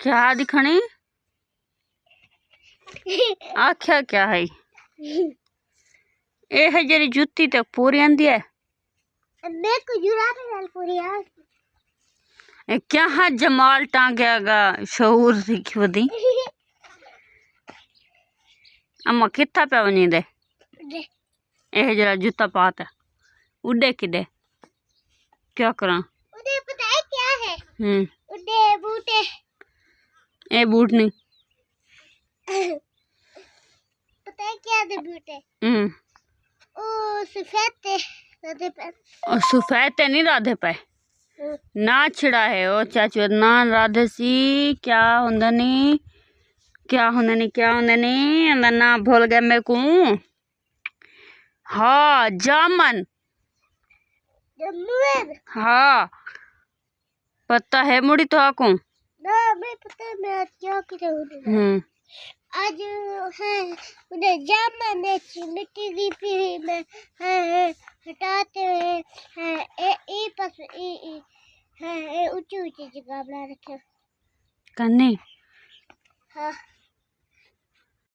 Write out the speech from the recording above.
क्या दिखने आख्या क्या है ये है जरी जुत्ती तक पूरी आंदी है मैं को जुराबे नाल पूरी आ क्या हाँ जमाल टांगेगा शऊर सीखी वदी अम्मा किथा पे वनी दे ये जरा जूता पात है उड़े किडे क्या करा उधे पता है क्या है उधे बूटे ए बूट नहीं पता है क्या दे बूटे ओ सफेद ते नहीं राधे पे ना छिड़ा है ओ चाचू ना राधे सी क्या होंदा नहीं क्या होंदा नहीं अंदा ना भूल गया मेरे को हाँ जामन हाँ पता है मुड़ी तो आको ना मैं पता है मैं आज क्या करे आज है उधर जामन मिट्टी की फिर में है हटाते हैं ए पास ए है ऊंची ऊंची जगह बना रखे कन्ने हाँ